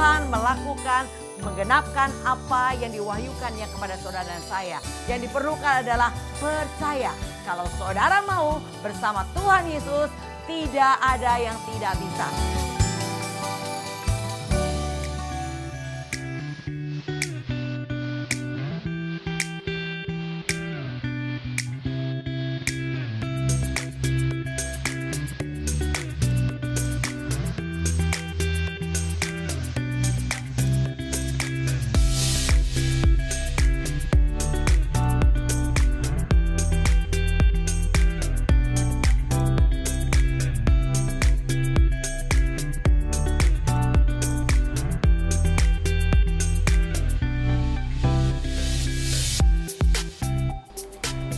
Tuhan melakukan, menggenapkan apa yang diwahyukannya kepada saudara dan saya. Yang diperlukan adalah percaya. Kalau saudara mau bersama Tuhan Yesus, tidak ada yang tidak bisa.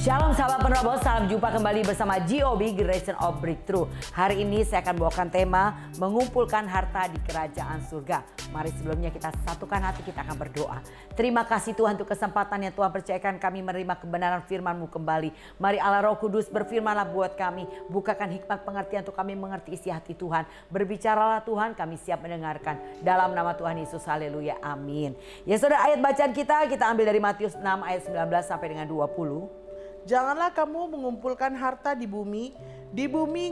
Shalom sahabat penerobos, salam jumpa kembali bersama GOB, Generation of Breakthrough. Hari ini saya akan bawakan tema mengumpulkan harta di kerajaan surga. Mari sebelumnya kita satukan hati, kita akan berdoa. Terima kasih Tuhan untuk kesempatan yang Tuhan percayakan kami menerima kebenaran firman-Mu kembali. Mari Allah Roh Kudus berfirmanlah buat kami. Bukakan hikmat pengertian untuk kami mengerti isi hati Tuhan. Berbicaralah Tuhan, kami siap mendengarkan. Dalam nama Tuhan Yesus, haleluya, amin. Ya saudara, ayat bacaan kita ambil dari Matius 6 ayat 19 sampai dengan 20. Janganlah kamu mengumpulkan harta di bumi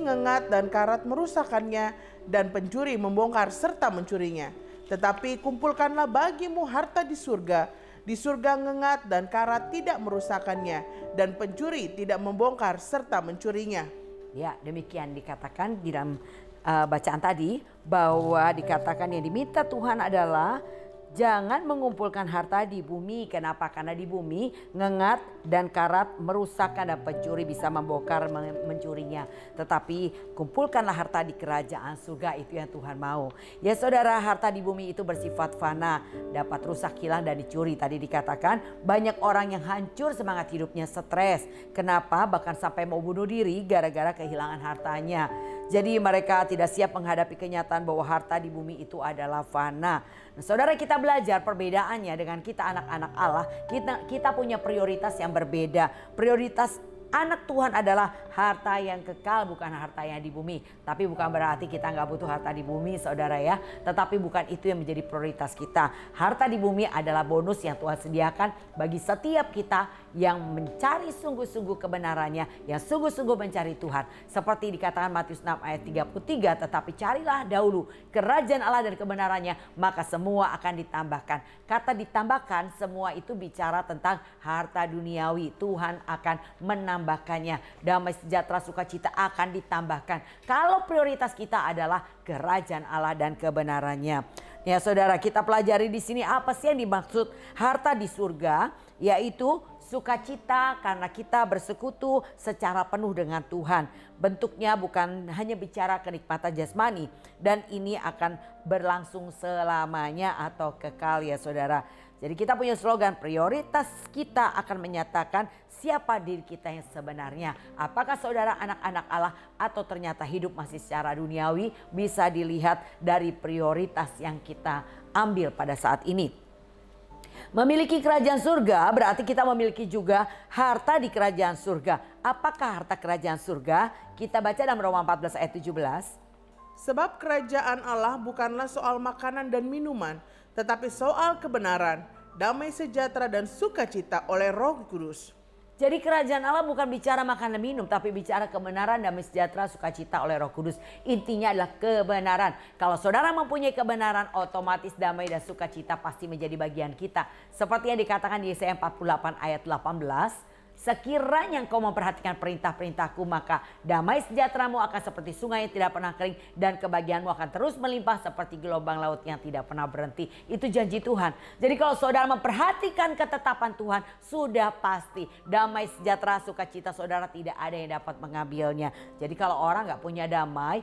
ngengat dan karat merusakkannya, dan pencuri membongkar serta mencurinya. Tetapi kumpulkanlah bagimu harta di surga ngengat dan karat tidak merusakkannya, dan pencuri tidak membongkar serta mencurinya. Ya, demikian dikatakan di dalam bacaan tadi, bahwa dikatakan yang diminta Tuhan adalah jangan mengumpulkan harta di bumi. Kenapa? Karena di bumi ngengat dan karat merusakkan dan pencuri bisa membongkar mencurinya. Tetapi kumpulkanlah harta di kerajaan surga, itu yang Tuhan mau. Ya saudara, harta di bumi itu bersifat fana, dapat rusak, hilang dan dicuri. Tadi dikatakan banyak orang yang hancur semangat hidupnya, stres. Kenapa? Bahkan sampai mau bunuh diri gara-gara kehilangan hartanya. Jadi mereka tidak siap menghadapi kenyataan bahwa harta di bumi itu adalah fana. Nah, saudara, kita belajar perbedaannya dengan kita anak-anak Allah. Kita punya prioritas yang berbeda. Prioritas anak Tuhan adalah harta yang kekal, bukan harta yang di bumi. Tapi bukan berarti kita nggak butuh harta di bumi, saudara ya. Tetapi bukan itu yang menjadi prioritas kita. Harta di bumi adalah bonus yang Tuhan sediakan bagi setiap kita yang mencari sungguh-sungguh kebenarannya, yang sungguh-sungguh mencari Tuhan. Seperti dikatakan Matius 6 ayat 33, tetapi carilah dahulu kerajaan Allah dan kebenarannya, maka semua akan ditambahkan. Kata ditambahkan, semua itu bicara tentang harta duniawi. Tuhan akan menambahkannya. Damai, sejahtera, sukacita akan ditambahkan. Kalau prioritas kita adalah kerajaan Allah dan kebenarannya. Ya saudara, kita pelajari di sini apa sih yang dimaksud harta di surga, yaitu sukacita karena kita bersekutu secara penuh dengan Tuhan. Bentuknya bukan hanya bicara kenikmatan jasmani, dan ini akan berlangsung selamanya atau kekal ya saudara. Jadi kita punya slogan, prioritas kita akan menyatakan siapa diri kita yang sebenarnya. Apakah saudara anak-anak Allah atau ternyata hidup masih secara duniawi, bisa dilihat dari prioritas yang kita ambil pada saat ini. Memiliki kerajaan surga berarti kita memiliki juga harta di kerajaan surga. Apakah harta kerajaan surga? Kita baca dalam Roma 14 ayat 17. Sebab kerajaan Allah bukanlah soal makanan dan minuman, tetapi soal kebenaran, damai sejahtera dan sukacita oleh Roh Kudus. Jadi kerajaan Allah bukan bicara makan dan minum, tapi bicara kebenaran, damai sejahtera, sukacita oleh Roh Kudus. Intinya adalah kebenaran. Kalau saudara mempunyai kebenaran, otomatis damai dan sukacita pasti menjadi bagian kita. Seperti yang dikatakan di Yesaya 48 ayat 18. Sekiranya engkau memperhatikan perintah-perintahku, maka damai sejahteramu akan seperti sungai yang tidak pernah kering, dan kebahagiaanmu akan terus melimpah seperti gelombang laut yang tidak pernah berhenti. Itu janji Tuhan. Jadi kalau saudara memperhatikan ketetapan Tuhan, sudah pasti damai sejahtera, sukacita saudara tidak ada yang dapat mengambilnya. Jadi kalau orang gak punya damai,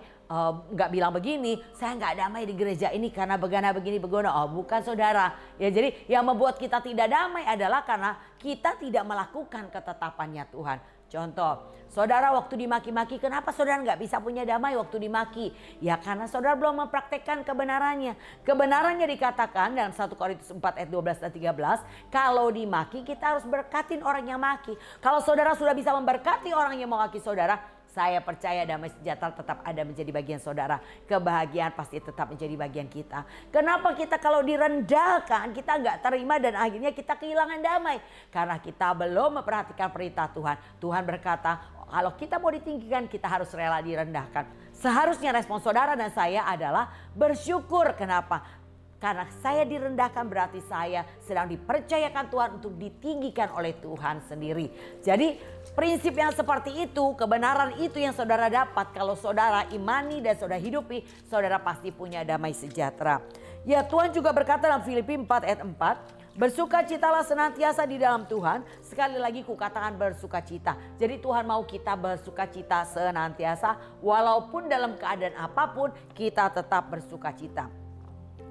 nggak bilang begini, saya nggak damai di gereja ini karena begini begono. Oh bukan saudara. Ya jadi yang membuat kita tidak damai adalah karena kita tidak melakukan ketetapannya Tuhan. Contoh, saudara waktu dimaki-maki, kenapa saudara nggak bisa punya damai waktu dimaki? Ya karena saudara belum mempraktekkan kebenarannya. Kebenarannya dikatakan dalam 1 Korintus 4 ayat 12 dan 13, kalau dimaki kita harus berkatin orang yang maki. Kalau saudara sudah bisa memberkati orang yang memaki saudara, saya percaya damai sejahtera tetap ada menjadi bagian saudara. Kebahagiaan pasti tetap menjadi bagian kita. Kenapa kita kalau direndahkan kita nggak terima dan akhirnya kita kehilangan damai? Karena kita belum memperhatikan perintah Tuhan. Tuhan berkata kalau kita mau ditinggikan kita harus rela direndahkan. Seharusnya respon saudara dan saya adalah bersyukur. Kenapa? Karena saya direndahkan berarti saya sedang dipercayakan Tuhan untuk ditinggikan oleh Tuhan sendiri. Jadi prinsip yang seperti itu, kebenaran itu yang saudara dapat. Kalau saudara imani dan saudara hidupi, saudara pasti punya damai sejahtera. Ya, Tuhan juga berkata dalam Filipi 4 ayat 4, bersukacitalah senantiasa di dalam Tuhan. Sekali lagi kukatakan bersukacita. Jadi Tuhan mau kita bersukacita senantiasa. Walaupun dalam keadaan apapun kita tetap bersukacita.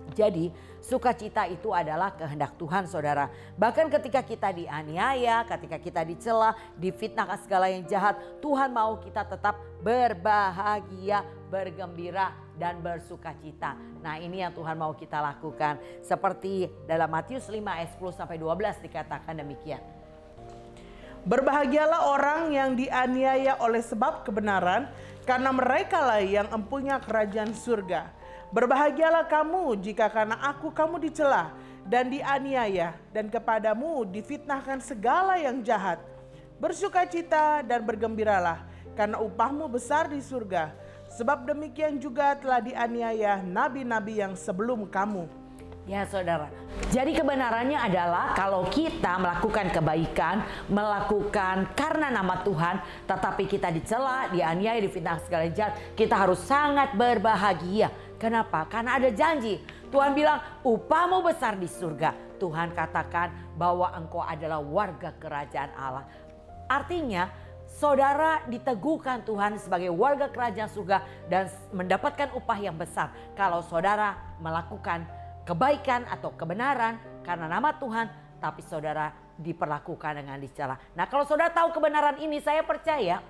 Jadi sukacita itu adalah kehendak Tuhan saudara. Bahkan ketika kita dianiaya, ketika kita dicela, difitnahkan segala yang jahat. Tuhan mau kita tetap berbahagia, bergembira dan bersukacita. Nah ini yang Tuhan mau kita lakukan. Seperti dalam Matius 5 ayat 10 sampai 12 dikatakan demikian. Berbahagialah orang yang dianiaya oleh sebab kebenaran, karena merekalah yang empunya kerajaan surga. Berbahagialah kamu jika karena aku kamu dicela dan dianiaya dan kepadamu difitnahkan segala yang jahat. Bersukacita dan bergembiralah karena upahmu besar di surga. Sebab demikian juga telah dianiaya nabi-nabi yang sebelum kamu. Ya saudara, jadi kebenarannya adalah kalau kita melakukan kebaikan, melakukan karena nama Tuhan, tetapi kita dicela, dianiaya, difitnah segala jahat, kita harus sangat berbahagia. Kenapa? Karena ada janji. Tuhan bilang upahmu besar di surga. Tuhan katakan bahwa engkau adalah warga kerajaan Allah. Artinya saudara diteguhkan Tuhan sebagai warga kerajaan surga dan mendapatkan upah yang besar. Kalau saudara melakukan kebaikan atau kebenaran karena nama Tuhan, tapi saudara diperlakukan dengan dicela. Nah kalau saudara tahu kebenaran ini, saya percaya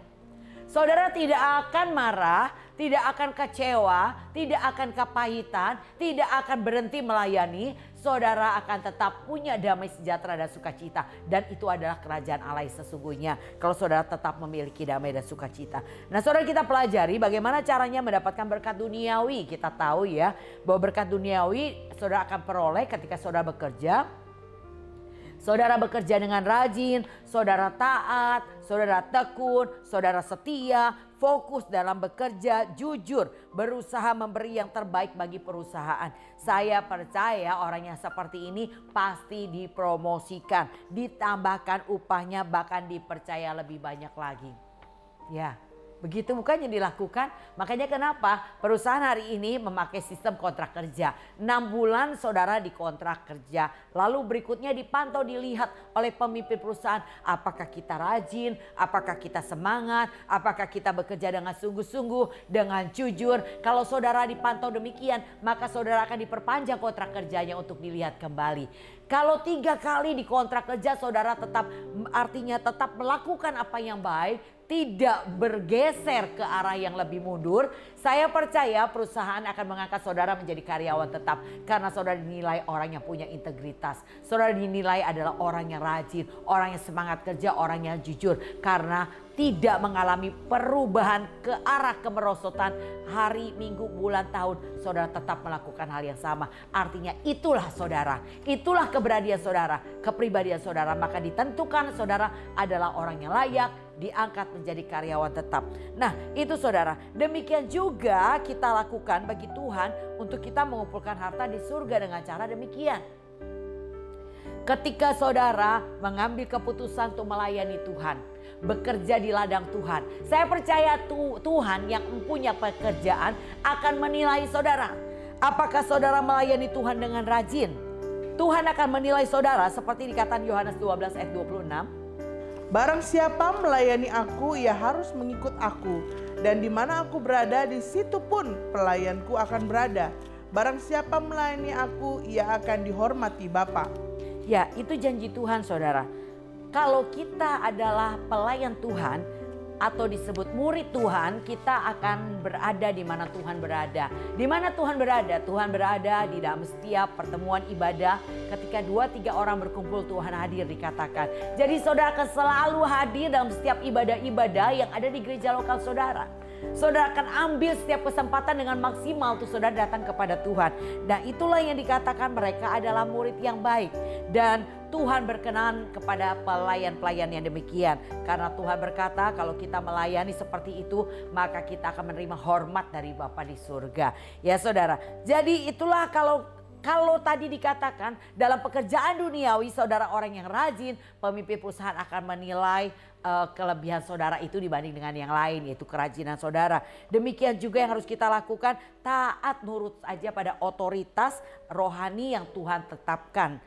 saudara tidak akan marah, tidak akan kecewa, tidak akan kepahitan, tidak akan berhenti melayani. Saudara akan tetap punya damai sejahtera dan sukacita. Dan itu adalah kerajaan Allah sesungguhnya. Kalau saudara tetap memiliki damai dan sukacita. Nah saudara, kita pelajari bagaimana caranya mendapatkan berkat duniawi. Kita tahu ya bahwa berkat duniawi saudara akan peroleh ketika saudara bekerja. Saudara bekerja dengan rajin, saudara taat, saudara tekun, saudara setia, fokus dalam bekerja, jujur, berusaha memberi yang terbaik bagi perusahaan. Saya percaya orang yang seperti ini pasti dipromosikan, ditambahkan upahnya, bahkan dipercaya lebih banyak lagi. Ya. Begitu bukannya dilakukan, makanya kenapa perusahaan hari ini memakai sistem kontrak kerja. 6 bulan saudara dikontrak kerja, lalu berikutnya dipantau, dilihat oleh pemimpin perusahaan. Apakah kita rajin, apakah kita semangat, apakah kita bekerja dengan sungguh-sungguh, dengan jujur. Kalau saudara dipantau demikian, maka saudara akan diperpanjang kontrak kerjanya untuk dilihat kembali. Kalau 3 kali di kontrak kerja saudara tetap, artinya tetap melakukan apa yang baik, tidak bergeser ke arah yang lebih mundur, saya percaya perusahaan akan mengangkat saudara menjadi karyawan tetap. Karena saudara dinilai orang yang punya integritas. Saudara dinilai adalah orang yang rajin, orang yang semangat kerja, orang yang jujur. Karena tidak mengalami perubahan ke arah kemerosotan hari, minggu, bulan, tahun. Saudara tetap melakukan hal yang sama. Artinya itulah saudara, itulah keberanian saudara, kepribadian saudara. Maka ditentukan saudara adalah orang yang layak, diangkat menjadi karyawan tetap. Nah itu saudara, demikian juga kita lakukan bagi Tuhan untuk kita mengumpulkan harta di surga dengan cara demikian. Ketika saudara mengambil keputusan untuk melayani Tuhan, bekerja di ladang Tuhan, saya percaya Tuhan yang mempunyai pekerjaan akan menilai saudara. Apakah saudara melayani Tuhan dengan rajin? Tuhan akan menilai saudara seperti dikatakan Yohanes 12 ayat 26. Barang siapa melayani aku, ia harus mengikut aku. Dan di mana aku berada, di situ pun pelayanku akan berada. Barang siapa melayani aku, ia akan dihormati Bapa. Ya, itu janji Tuhan saudara. Kalau kita adalah pelayan Tuhan, atau disebut murid Tuhan, kita akan berada di mana Tuhan berada. Di mana Tuhan berada? Tuhan berada di dalam setiap pertemuan ibadah. Ketika 2-3 orang berkumpul, Tuhan hadir dikatakan. Jadi saudara akan selalu hadir dalam setiap ibadah-ibadah yang ada di gereja lokal saudara. Saudara akan ambil setiap kesempatan dengan maksimal untuk saudara datang kepada Tuhan. Nah, itulah yang dikatakan mereka adalah murid yang baik. Dan Tuhan berkenan kepada pelayan-pelayan yang demikian. Karena Tuhan berkata kalau kita melayani seperti itu, maka kita akan menerima hormat dari Bapa di surga. Ya saudara, jadi itulah kalau tadi dikatakan dalam pekerjaan duniawi, saudara orang yang rajin, pemimpin perusahaan akan menilai kelebihan saudara itu dibanding dengan yang lain, yaitu kerajinan saudara. Demikian juga yang harus kita lakukan, taat nurut saja pada otoritas rohani yang Tuhan tetapkan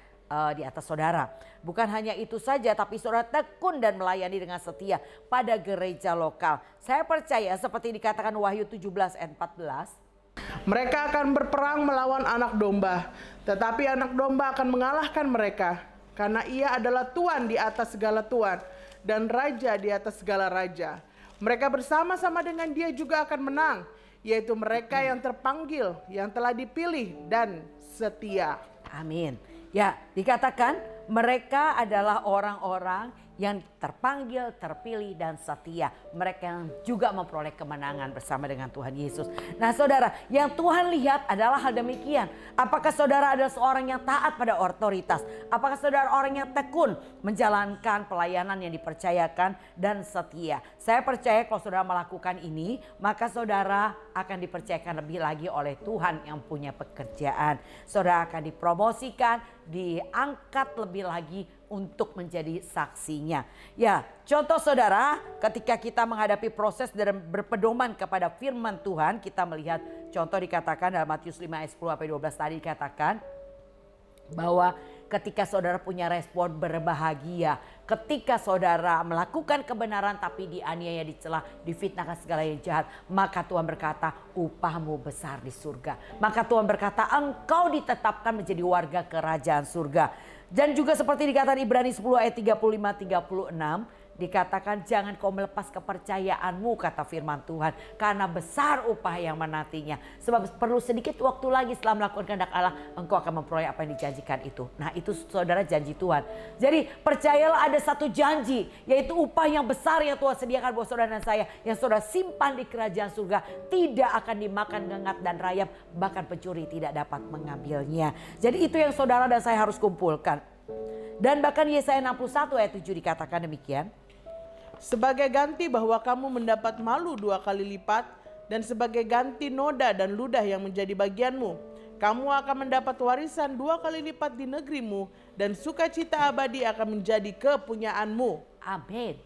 di atas saudara. Bukan hanya itu saja, tapi saudara tekun dan melayani dengan setia pada gereja lokal. Saya percaya seperti dikatakan Wahyu 17 ayat 14. Mereka akan berperang melawan anak domba, tetapi anak domba akan mengalahkan mereka. Karena ia adalah Tuhan di atas segala Tuhan dan Raja di atas segala Raja. Mereka bersama-sama dengan dia juga akan menang, yaitu mereka yang terpanggil, yang telah dipilih dan setia. Amin. Ya, dikatakan mereka adalah orang-orang yang terpanggil, terpilih, dan setia. Mereka yang juga memperoleh kemenangan bersama dengan Tuhan Yesus. Nah saudara, yang Tuhan lihat adalah hal demikian. Apakah saudara adalah seorang yang taat pada otoritas? Apakah saudara orang yang tekun menjalankan pelayanan yang dipercayakan dan setia? Saya percaya kalau saudara melakukan ini, maka saudara akan dipercayakan lebih lagi oleh Tuhan yang punya pekerjaan. Saudara akan dipromosikan, diangkat lebih lagi untuk menjadi saksinya. Ya, contoh saudara, ketika kita menghadapi proses dan berpedoman kepada firman Tuhan, kita melihat contoh dikatakan dalam Matius 5 ayat 10-12 tadi dikatakan bahwa ketika saudara punya respon berbahagia, ketika saudara melakukan kebenaran tapi dianiaya, dicela, difitnahkan segala yang jahat, maka Tuhan berkata upahmu besar di surga. Maka Tuhan berkata engkau ditetapkan menjadi warga kerajaan surga. Dan juga seperti dikatakan Ibrani 10 ayat 35-36, dikatakan jangan kau melepas kepercayaanmu, kata firman Tuhan, karena besar upah yang menantinya. Sebab perlu sedikit waktu lagi setelah melakukan kehendak Allah, engkau akan memperoleh apa yang dijanjikan itu. Nah itu saudara janji Tuhan. Jadi percayalah ada satu janji, yaitu upah yang besar yang Tuhan sediakan buat saudara dan saya, yang saudara simpan di kerajaan surga, tidak akan dimakan ngengat dan rayap, bahkan pencuri tidak dapat mengambilnya. Jadi itu yang saudara dan saya harus kumpulkan. Dan bahkan Yesaya 61 ayat 7 dikatakan demikian. Sebagai ganti bahwa kamu mendapat malu 2 kali lipat, dan sebagai ganti noda dan ludah yang menjadi bagianmu, kamu akan mendapat warisan 2 kali lipat di negerimu, dan sukacita abadi akan menjadi kepunyaanmu. Amin.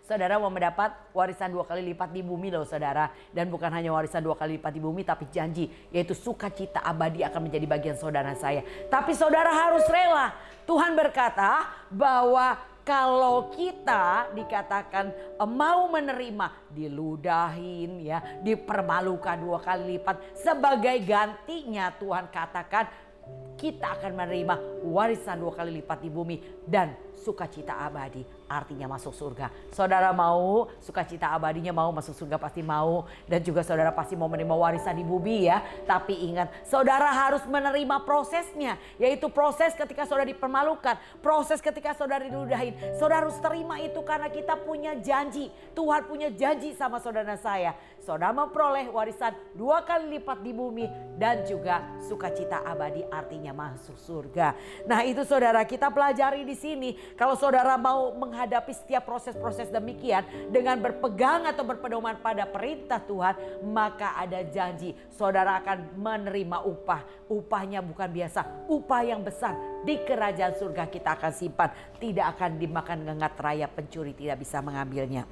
Saudara mau mendapat warisan 2 kali lipat di bumi loh saudara. Dan bukan hanya warisan 2 kali lipat di bumi, tapi janji, yaitu sukacita abadi akan menjadi bagian saudara saya. Tapi saudara harus rela. Tuhan berkata bahwa kalau kita dikatakan mau menerima, diludahin ya, dipermalukan 2 kali lipat, sebagai gantinya Tuhan katakan kita akan menerima warisan 2 kali lipat di bumi dan sukacita abadi, artinya masuk surga. Saudara mau sukacita abadinya, mau masuk surga pasti mau, dan juga saudara pasti mau menerima warisan di bumi ya. Tapi ingat, saudara harus menerima prosesnya, yaitu proses ketika saudara dipermalukan, proses ketika saudara diludahin. Saudara harus terima itu karena kita punya janji. Tuhan punya janji sama saudara dan saya. Saudara memperoleh warisan 2 kali lipat di bumi dan juga sukacita abadi, artinya masuk surga. Nah itu saudara kita pelajari di sini. Kalau saudara mau menghadapi setiap proses-proses demikian dengan berpegang atau berpedoman pada perintah Tuhan, maka ada janji saudara akan menerima upah. Upahnya bukan biasa, upah yang besar di kerajaan surga kita akan simpan. Tidak akan dimakan ngengat rayap, pencuri tidak bisa mengambilnya.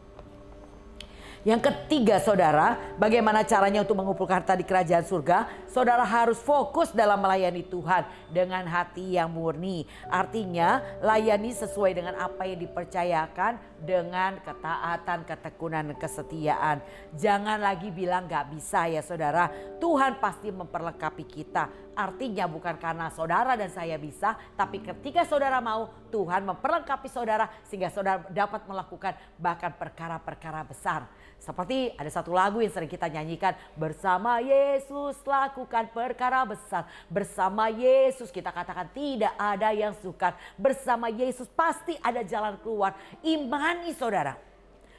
Yang ketiga saudara, bagaimana caranya untuk mengumpulkan harta di kerajaan surga? Saudara harus fokus dalam melayani Tuhan dengan hati yang murni. Artinya layani sesuai dengan apa yang dipercayakan dengan ketaatan, ketekunan, dan kesetiaan. Jangan lagi bilang gak bisa ya saudara. Tuhan pasti memperlengkapi kita. Artinya bukan karena saudara dan saya bisa, tapi ketika saudara mau, Tuhan memperlengkapi saudara sehingga saudara dapat melakukan bahkan perkara-perkara besar. Seperti ada satu lagu yang sering kita nyanyikan, bersama Yesus lakukan perkara besar. Bersama Yesus kita katakan tidak ada yang sukar. Bersama Yesus pasti ada jalan keluar. Imani saudara.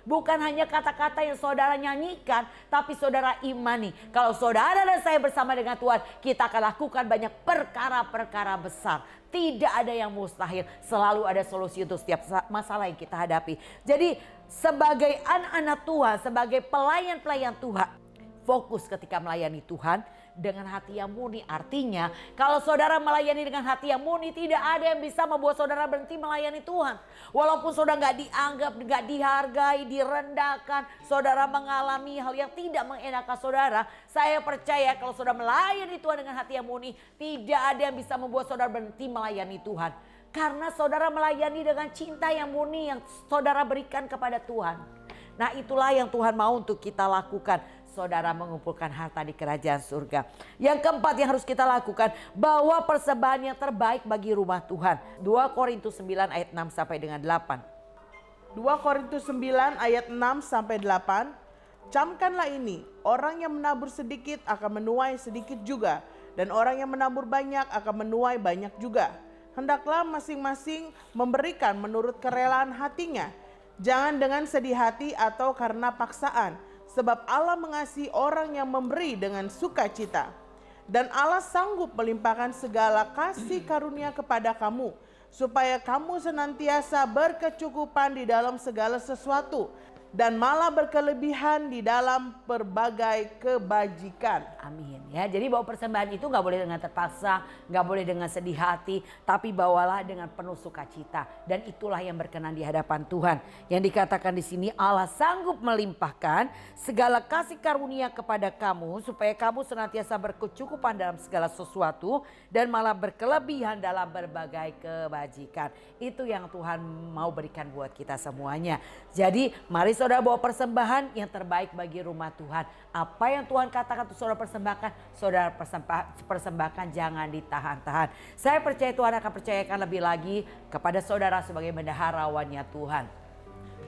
Bukan hanya kata-kata yang saudara nyanyikan, tapi saudara imani. Kalau saudara dan saya bersama dengan Tuhan, kita akan lakukan banyak perkara-perkara besar. Tidak ada yang mustahil, selalu ada solusi untuk setiap masalah yang kita hadapi. Jadi sebagai anak-anak Tuhan, sebagai pelayan-pelayan Tuhan, fokus ketika melayani Tuhan dengan hati yang murni. Artinya kalau saudara melayani dengan hati yang murni, tidak ada yang bisa membuat saudara berhenti melayani Tuhan. Walaupun saudara gak dianggap, gak dihargai, direndahkan, saudara mengalami hal yang tidak mengenakan saudara. Saya percaya kalau saudara melayani Tuhan dengan hati yang murni, tidak ada yang bisa membuat saudara berhenti melayani Tuhan. Karena saudara melayani dengan cinta yang murni yang saudara berikan kepada Tuhan. Nah itulah yang Tuhan mau untuk kita lakukan. Saudara mengumpulkan harta di kerajaan surga. Yang keempat yang harus kita lakukan, bawa persembahan yang terbaik bagi rumah Tuhan. 2 Korintus 9 ayat 6 sampai dengan 8. 2 Korintus 9 ayat 6 sampai 8. Camkanlah ini, orang yang menabur sedikit akan menuai sedikit juga, dan orang yang menabur banyak akan menuai banyak juga. Hendaklah masing-masing memberikan menurut kerelaan hatinya, jangan dengan sedih hati atau karena paksaan. Sebab Allah mengasihi orang yang memberi dengan sukacita. Dan Allah sanggup melimpahkan segala kasih karunia kepada kamu, supaya kamu senantiasa berkecukupan di dalam segala sesuatu, dan malah berkelebihan di dalam berbagai kebajikan. Amin ya. Jadi bawa persembahan itu gak boleh dengan terpaksa, gak boleh dengan sedih hati, tapi bawalah dengan penuh sukacita. Dan itulah yang berkenan di hadapan Tuhan. Yang dikatakan di sini, Allah sanggup melimpahkan segala kasih karunia kepada kamu, supaya kamu senantiasa berkecukupan dalam segala sesuatu, dan malah berkelebihan dalam berbagai kebajikan. Itu yang Tuhan mau berikan buat kita semuanya. Jadi mari saudara bawa persembahan yang terbaik bagi rumah Tuhan. Apa yang Tuhan katakan untuk saudara persembahkan, saudara persembahkan, jangan ditahan-tahan. Saya percaya Tuhan akan percayakan lebih lagi kepada saudara sebagai bendaharawannya Tuhan.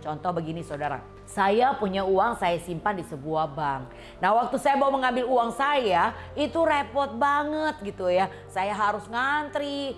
Contoh begini saudara, saya punya uang saya simpan di sebuah bank. Nah waktu saya mau mengambil uang saya itu repot banget gitu ya. Saya harus ngantri,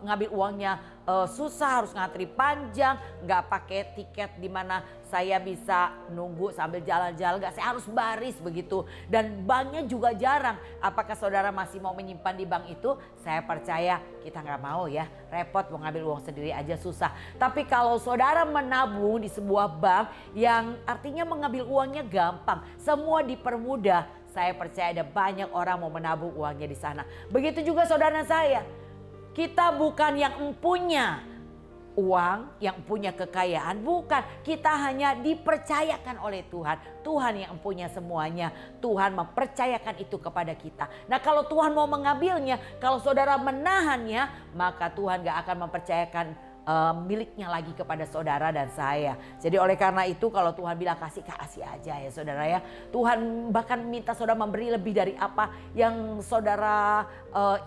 ngambil uangnya susah, harus ngantri panjang, nggak pakai tiket di mana saya bisa nunggu sambil jalan-jalan, nggak, saya harus baris begitu. Dan banknya juga jarang. Apakah saudara masih mau menyimpan di bank itu? Saya percaya kita nggak mau ya, repot mau ngambil uang sendiri aja susah. Tapi kalau saudara menabung di sebuah bank yang artinya mengambil uangnya gampang, semua dipermudah, saya percaya ada banyak orang mau menabung uangnya di sana. Begitu juga saudara saya. Kita bukan yang punya uang, yang punya kekayaan, bukan. Kita hanya dipercayakan oleh Tuhan. Tuhan yang punya semuanya. Tuhan mempercayakan itu kepada kita. Nah kalau Tuhan mau mengambilnya, kalau saudara menahannya, maka Tuhan gak akan mempercayakan miliknya lagi kepada saudara dan saya. Jadi oleh karena itu kalau Tuhan bilang kasih aja ya saudara ya. Tuhan bahkan minta saudara memberi lebih dari apa yang saudara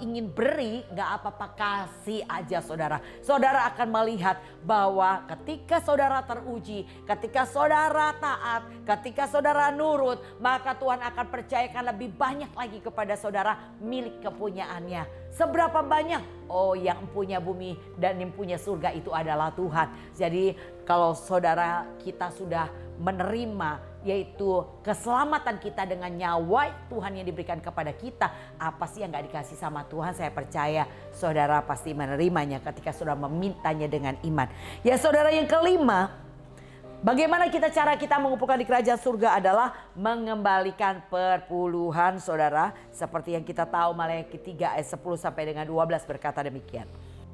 ingin beri, gak apa-apa, kasih aja saudara. Saudara akan melihat bahwa ketika saudara teruji, ketika saudara taat, ketika saudara nurut, maka Tuhan akan percayakan lebih banyak lagi kepada saudara milik kepunyaannya. Seberapa banyak? Oh yang punya bumi dan yang punya surga itu adalah Tuhan. Jadi kalau saudara kita sudah menerima yaitu keselamatan kita dengan nyawa Tuhan yang diberikan kepada kita, apa sih yang gak dikasih sama Tuhan? Saya percaya saudara pasti menerimanya ketika saudara memintanya dengan iman. Ya saudara, yang kelima, bagaimana cara kita mengumpulkan di kerajaan surga adalah mengembalikan perpuluhan saudara. Seperti yang kita tahu Maleakhi 3 ayat 10 sampai dengan 12 berkata demikian.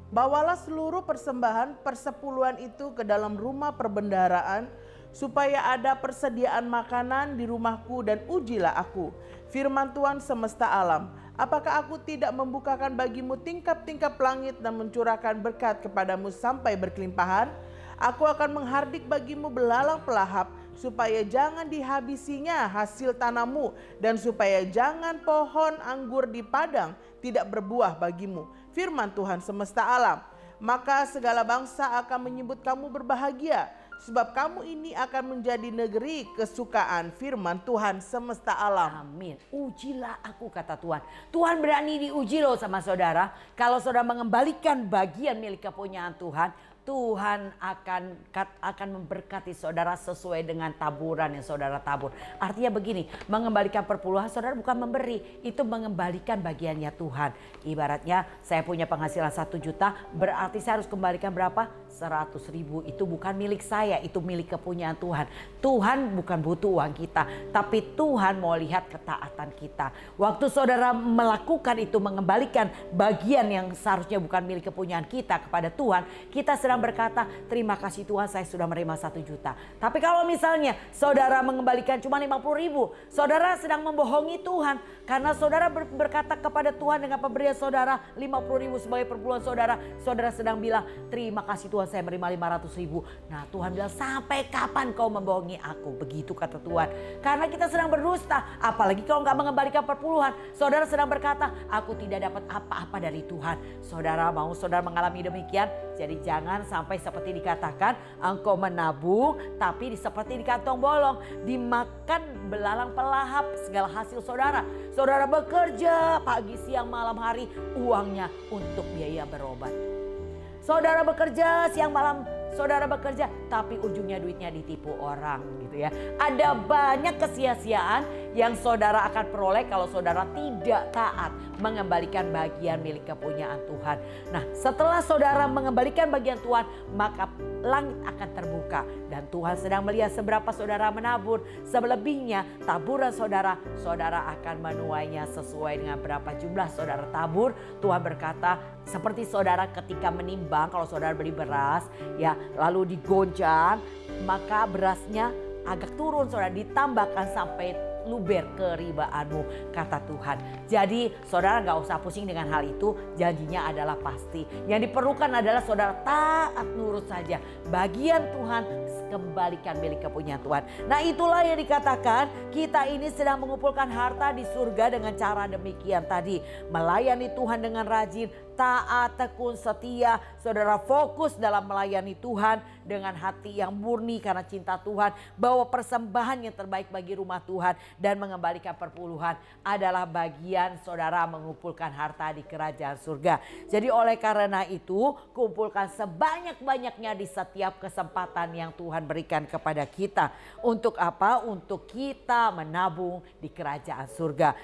Bawalah seluruh persembahan persepuluhan itu ke dalam rumah perbendaharaan, supaya ada persediaan makanan di rumahku dan ujilah aku. Firman Tuhan semesta alam, apakah aku tidak membukakan bagimu tingkap-tingkap langit dan mencurahkan berkat kepadamu sampai berkelimpahan? Aku akan menghardik bagimu belalang pelahap, supaya jangan dihabisinya hasil tanammu, dan supaya jangan pohon anggur di padang tidak berbuah bagimu. Firman Tuhan semesta alam, maka segala bangsa akan menyebut kamu berbahagia, sebab kamu ini akan menjadi negeri kesukaan. Firman Tuhan semesta alam. Amin. Ujilah aku, kata Tuhan. Tuhan berani diuji loh sama saudara. Kalau saudara mengembalikan bagian milik kepunyaan Tuhan, Tuhan akan memberkati saudara sesuai dengan taburan yang saudara tabur. Artinya begini, mengembalikan perpuluhan saudara bukan memberi, itu mengembalikan bagiannya Tuhan. Ibaratnya saya punya penghasilan 1 juta, berarti saya harus kembalikan berapa? 100.000. Itu bukan milik saya, itu milik kepunyaan Tuhan. Tuhan bukan butuh uang kita, tapi Tuhan mau lihat ketaatan kita. Waktu saudara melakukan itu, mengembalikan bagian yang seharusnya bukan milik kepunyaan kita kepada Tuhan, kita sedang berkata, terima kasih Tuhan, saya sudah menerima 1 juta. Tapi kalau misalnya saudara mengembalikan cuma 50.000, saudara sedang membohongi Tuhan. Karena saudara berkata kepada Tuhan dengan pemberian saudara 50.000 sebagai perpuluhan saudara, saudara sedang bilang, terima kasih Tuhan, saya menerima 500.000. Nah, Tuhan bilang, sampai kapan kau membohongi aku? Begitu kata Tuhan. Karena kita sedang berdusta, apalagi kalau nggak mengembalikan perpuluhan. Saudara sedang berkata, aku tidak dapat apa-apa dari Tuhan. Saudara mau saudara mengalami demikian? Jadi jangan sampai seperti dikatakan, engkau menabung tapi seperti di kantong bolong, dimakan belalang pelahap segala hasil saudara. Saudara bekerja pagi, siang, malam, hari, uangnya untuk biaya berobat. Saudara bekerja siang malam, saudara bekerja tapi ujungnya duitnya ditipu orang gitu ya. Ada banyak kesia-siaan yang saudara akan peroleh kalau saudara tidak taat mengembalikan bagian milik kepunyaan Tuhan. Nah, setelah saudara mengembalikan bagian Tuhan, maka langit akan terbuka dan Tuhan sedang melihat seberapa saudara menabur. Selebihnya taburan saudara, saudara akan menuainya sesuai dengan berapa jumlah saudara tabur. Tuhan berkata, seperti saudara ketika menimbang, kalau saudara beli beras ya, lalu digoncang, maka berasnya agak turun, saudara ditambahkan sampai luber keribaanmu, kata Tuhan. Jadi saudara gak usah pusing dengan hal itu, janjinya adalah pasti. Yang diperlukan adalah saudara taat nurut saja. Bagian Tuhan kembalikan milik kepunyaan Tuhan. Nah, itulah yang dikatakan kita ini sedang mengumpulkan harta di surga dengan cara demikian tadi. Melayani Tuhan dengan rajin, taat, tekun, setia. Saudara fokus dalam melayani Tuhan dengan hati yang murni karena cinta Tuhan. Bawa persembahan yang terbaik bagi rumah Tuhan dan mengembalikan perpuluhan adalah bagian saudara mengumpulkan harta di kerajaan surga. Jadi oleh karena itu, kumpulkan sebanyak-banyaknya di setiap kesempatan yang Tuhan berikan kepada kita. Untuk apa? Untuk kita menabung di kerajaan surga.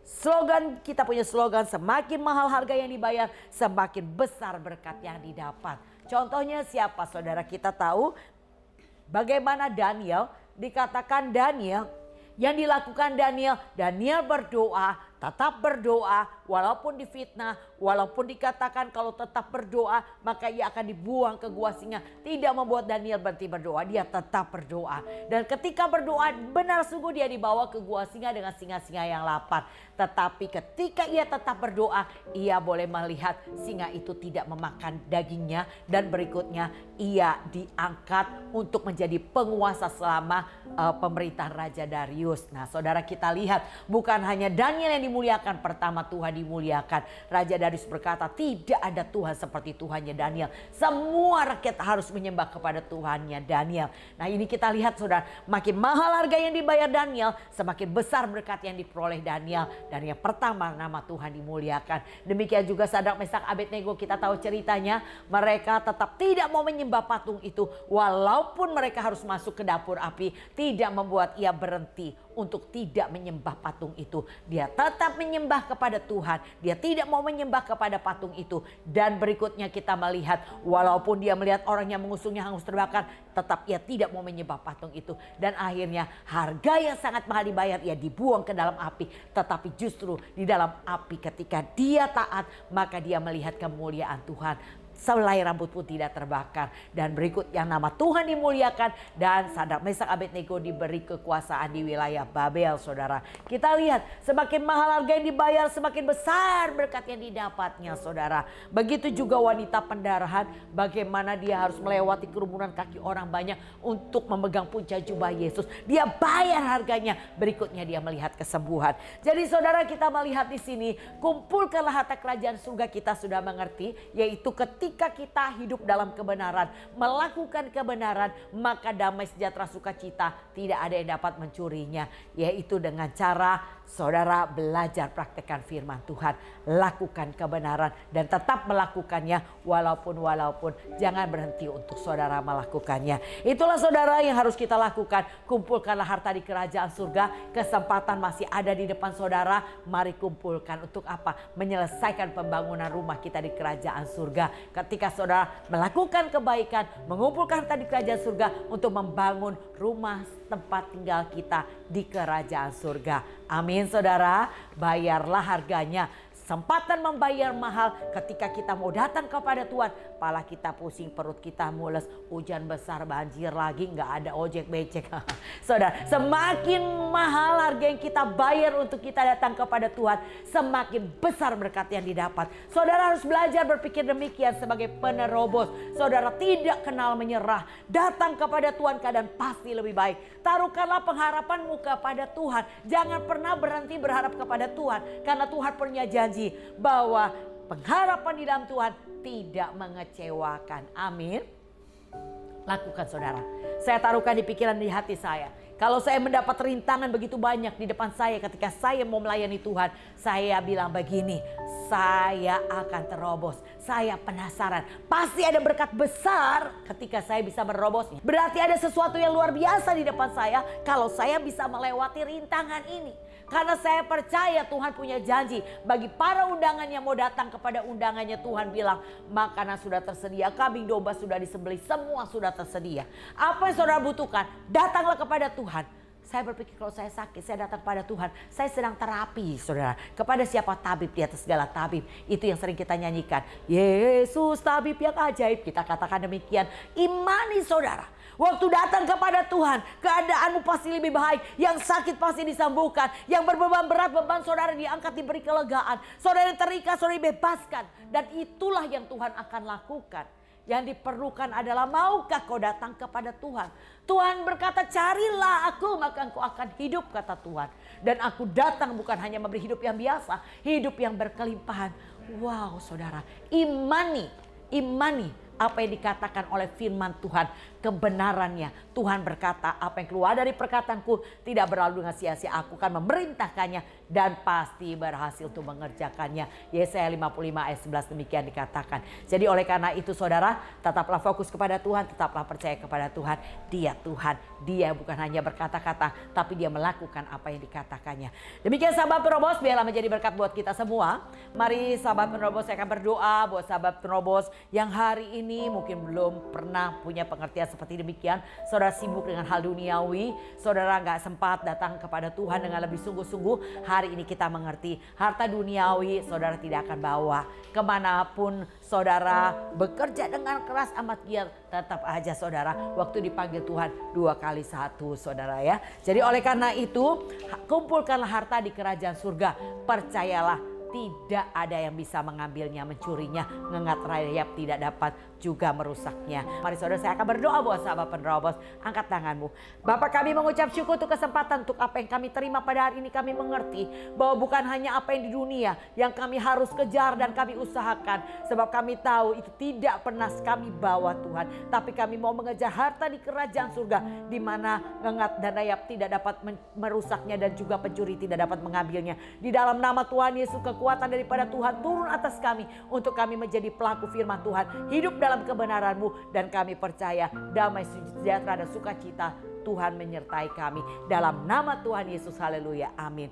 Slogan, kita punya slogan, semakin mahal harga yang dibayar, semakin besar berkat yang didapat. Contohnya siapa saudara? Kita tahu bagaimana Daniel, dikatakan Daniel, yang dilakukan Daniel berdoa, tetap berdoa walaupun difitnah, walaupun dikatakan kalau tetap berdoa maka ia akan dibuang ke gua singa. Tidak membuat Daniel berhenti berdoa, dia tetap berdoa. Dan ketika berdoa benar sungguh dia dibawa ke gua singa dengan singa-singa yang lapar. Tetapi ketika ia tetap berdoa, ia boleh melihat singa itu tidak memakan dagingnya. Dan berikutnya ia diangkat untuk menjadi penguasa selama pemerintahan Raja Darius. Nah, saudara, kita lihat bukan hanya Daniel yang dimuliakan, pertama Tuhan dimuliakan. Raja Darius berkata, tidak ada Tuhan seperti Tuhannya Daniel. Semua rakyat harus menyembah kepada Tuhannya Daniel. Nah, ini kita lihat saudara, makin mahal harga yang dibayar Daniel, semakin besar berkat yang diperoleh Daniel. Dan yang pertama, nama Tuhan dimuliakan. Demikian juga Sadrak, Mesak, Abednego, kita tahu ceritanya. Mereka tetap tidak mau menyembah patung itu. Walaupun mereka harus masuk ke dapur api, tidak membuat ia berhenti untuk tidak menyembah patung itu. Dia tetap menyembah kepada Tuhan. Dia tidak mau menyembah kepada patung itu. Dan berikutnya kita melihat, walaupun dia melihat orang yang mengusungnya hangus terbakar, tetap ia tidak mau menyembah patung itu. Dan akhirnya harga yang sangat mahal dibayar, ia dibuang ke dalam api. Tetapi justru di dalam api ketika dia taat, maka dia melihat kemuliaan Tuhan. selai rambut pun tidak terbakar. Dan berikut yang nama Tuhan dimuliakan dan Sadrak Mesak Abednego diberi kekuasaan di wilayah Babel, saudara. Kita lihat semakin mahal harga yang dibayar, semakin besar berkat yang didapatnya, saudara. Begitu juga wanita pendarahan, bagaimana dia harus melewati kerumunan kaki orang banyak untuk memegang puncak jubah Yesus. Dia bayar harganya, berikutnya dia melihat kesembuhan. Jadi saudara, kita melihat di sini, kumpulkanlah harta kerajaan surga, kita sudah mengerti, yaitu ketika kita hidup dalam kebenaran, melakukan kebenaran, maka damai sejahtera sukacita tidak ada yang dapat mencurinya, yaitu dengan cara saudara belajar praktekkan firman Tuhan, lakukan kebenaran dan tetap melakukannya walaupun jangan berhenti untuk saudara melakukannya. Itulah saudara yang harus kita lakukan. Kumpulkanlah harta di kerajaan surga. Kesempatan masih ada di depan saudara. Mari kumpulkan untuk apa? Menyelesaikan pembangunan rumah kita di kerajaan surga. Ketika saudara melakukan kebaikan, mengumpulkan harta di kerajaan surga untuk membangun rumah tempat tinggal kita di kerajaan surga. Amin saudara, bayarlah harganya. Kesempatan membayar mahal ketika kita mau datang kepada Tuhan. Kepala kita pusing, perut kita mules, hujan besar, banjir lagi, nggak ada ojek becek. Saudara, semakin mahal harga yang kita bayar untuk kita datang kepada Tuhan, semakin besar berkat yang didapat. Saudara harus belajar berpikir demikian sebagai penerobos. Saudara tidak kenal menyerah. Datang kepada Tuhan keadaan pasti lebih baik. Taruhkanlah pengharapanmu kepada Tuhan. Jangan pernah berhenti berharap kepada Tuhan. Karena Tuhan punya janji bahwa pengharapan di dalam Tuhan tidak mengecewakan. Amin. Lakukan saudara. Saya taruhkan di pikiran, di hati saya. Kalau saya mendapat rintangan begitu banyak di depan saya ketika saya mau melayani Tuhan, saya bilang begini, saya akan terobos. Saya penasaran, pasti ada berkat besar ketika saya bisa menerobosnya. Berarti ada sesuatu yang luar biasa di depan saya kalau saya bisa melewati rintangan ini. Karena saya percaya Tuhan punya janji bagi para undangan yang mau datang kepada undangannya. Tuhan bilang makanan sudah tersedia, kambing domba sudah disembelih, semua sudah tersedia. Apa yang saudara butuhkan, datanglah kepada Tuhan. Saya berpikir kalau saya sakit, saya datang kepada Tuhan. Saya sedang terapi, saudara. Kepada siapa? Tabib di atas segala tabib. Itu yang sering kita nyanyikan. Yesus tabib yang ajaib. Kita katakan demikian. Imani saudara. Waktu datang kepada Tuhan, keadaanmu pasti lebih baik. Yang sakit pasti disembuhkan. Yang berbeban berat, beban saudara diangkat, diberi kelegaan. Saudara yang terikat, saudara dibebaskan. Dan itulah yang Tuhan akan lakukan. Yang diperlukan adalah maukah kau datang kepada Tuhan. Tuhan berkata carilah aku maka engkau akan hidup, kata Tuhan. Dan aku datang bukan hanya memberi hidup yang biasa, hidup yang berkelimpahan. Wow saudara, imani apa yang dikatakan oleh firman Tuhan, kebenarannya. Tuhan berkata apa yang keluar dari perkataanku tidak berlalu dengan sia-sia. Aku akan memerintahkannya dan pasti berhasil untuk mengerjakannya. Yesaya 55 ayat 11 demikian dikatakan. Jadi oleh karena itu saudara, tetaplah fokus kepada Tuhan, tetaplah percaya kepada Tuhan. Dia Tuhan, dia bukan hanya berkata-kata tapi dia melakukan apa yang dikatakannya. Demikian sahabat penerobos, biarlah menjadi berkat buat kita semua. Mari sahabat penerobos, saya akan berdoa buat sahabat penerobos yang hari ini mungkin belum pernah punya pengertian seperti demikian. Saudara sibuk dengan hal duniawi, saudara gak sempat datang kepada Tuhan dengan lebih sungguh-sungguh. Hari ini kita mengerti harta duniawi saudara tidak akan bawa kemanapun saudara bekerja dengan keras amat giat, tetap aja saudara waktu dipanggil Tuhan 2 kali 1 saudara ya. Jadi oleh karena itu kumpulkanlah harta di kerajaan surga. Percayalah tidak ada yang bisa mengambilnya, mencurinya, ngengat rayap tidak dapat juga merusaknya. Mari saudara, saya akan berdoa buat sahabat penerobos. Angkat tanganmu. Bapak, kami mengucap syukur untuk kesempatan, untuk apa yang kami terima pada hari ini. Kami mengerti bahwa bukan hanya apa yang di dunia yang kami harus kejar dan kami usahakan. Sebab kami tahu itu tidak pernah kami bawa Tuhan. Tapi kami mau mengejar harta di kerajaan surga, di mana ngengat dan rayap tidak dapat merusaknya dan juga pencuri tidak dapat mengambilnya. Di dalam nama Tuhan Yesus, kekuatan daripada Tuhan turun atas kami untuk kami menjadi pelaku firman Tuhan, hidup dalam kebenaran-Mu, dan kami percaya damai sejahtera dan sukacita Tuhan menyertai kami dalam nama Tuhan Yesus. Haleluya, amin.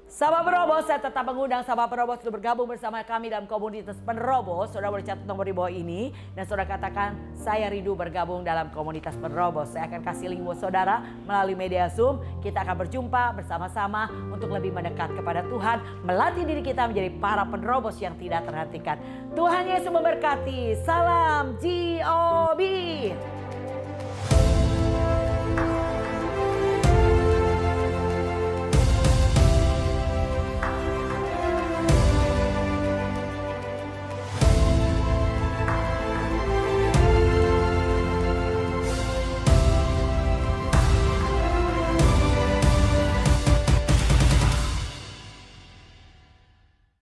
Sahabat Penerobos, saya tetap mengundang sahabat Penerobos untuk bergabung bersama kami dalam komunitas Penerobos. Saudara boleh catat nomor di bawah ini dan saudara katakan, saya rindu bergabung dalam komunitas Penerobos. Saya akan kasih link buat saudara melalui media Zoom. Kita akan berjumpa bersama-sama untuk lebih mendekat kepada Tuhan, melatih diri kita menjadi para penerobos yang tidak terhentikan. Tuhan Yesus memberkati. Salam GOB.